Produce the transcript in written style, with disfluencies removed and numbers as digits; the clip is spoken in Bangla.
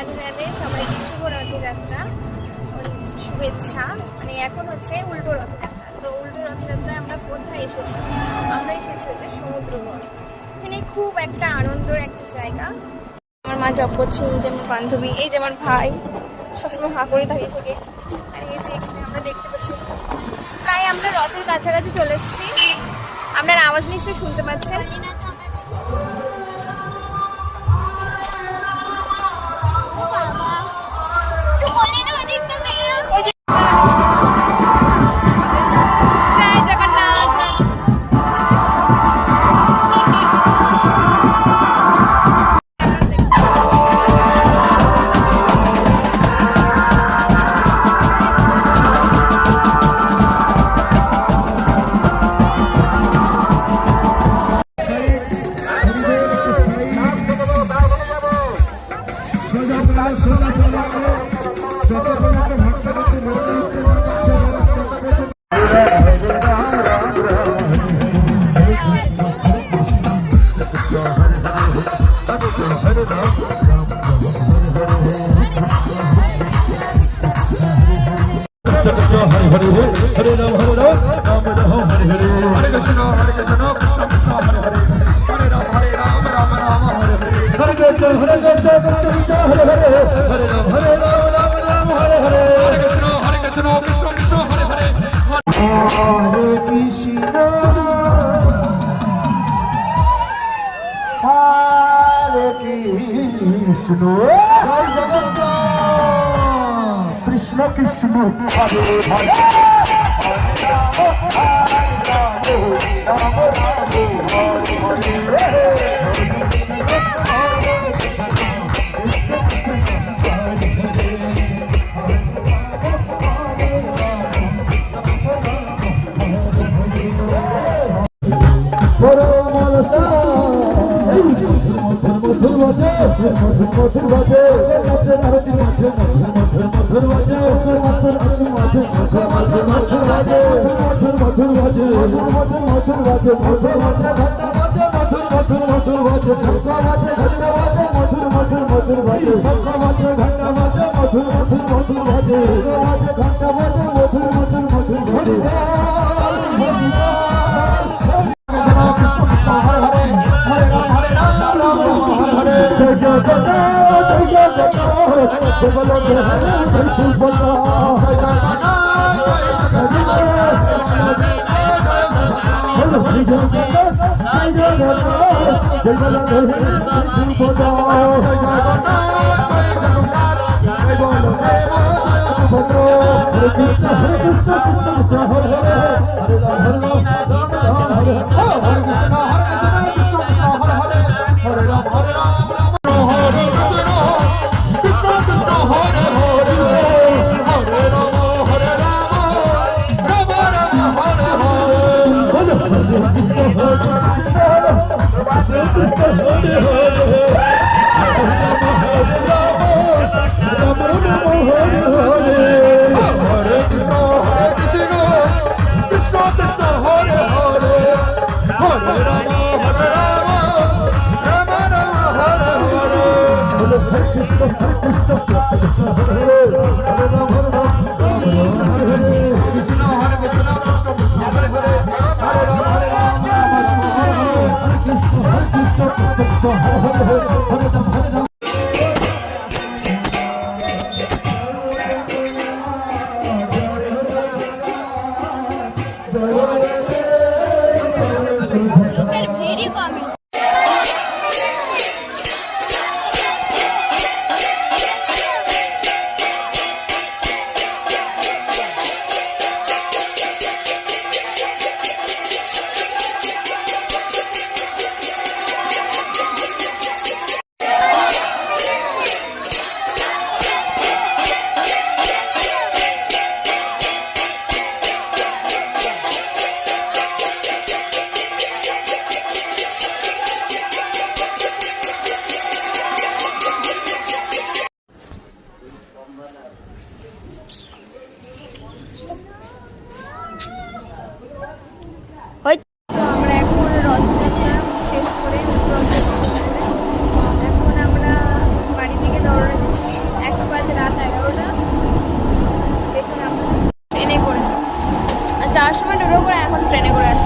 রাধে রাধে, সবাইকে শুভ রথযাত্রা শুভেচ্ছা। মানে এখন হচ্ছে উল্টো রথযাত্রা। তো উল্টো রথযাত্রায় আমরা কোথায় এসেছি? আমরা এসেছি হচ্ছে সমুদ্রবন। এখানে খুব একটা আনন্দের একটা জায়গা। আমার মা জব করছে, এই যে আমার বান্ধবী, এই যে আমার ভাই সবসময় হাঁ করে দাঁড়িয়ে থেকে। আর এই যে এখানে আমরা দেখতে পাচ্ছি প্রায় আমরা রথের কাছাকাছি চলে এসেছি। আপনার আওয়াজ নিশ্চয়ই শুনতে পাচ্ছেন। জয় জগন্নাথ। हरे हरे राम राम राम हरे हरे हरे कृष्ण कृष्ण कृष्ण हरे हरे हरे राम राम हरे हरे हरे कृष्ण कृष्ण हरे हरे हरे राम राम हरे हरे हरे कृष्ण कृष्ण कृष्ण हरे हरे हरे कृष्ण हरे कृष्ण कृष्ण कृष्ण हरे हरे টোটো করে এখন ট্রেনে করে আসছি।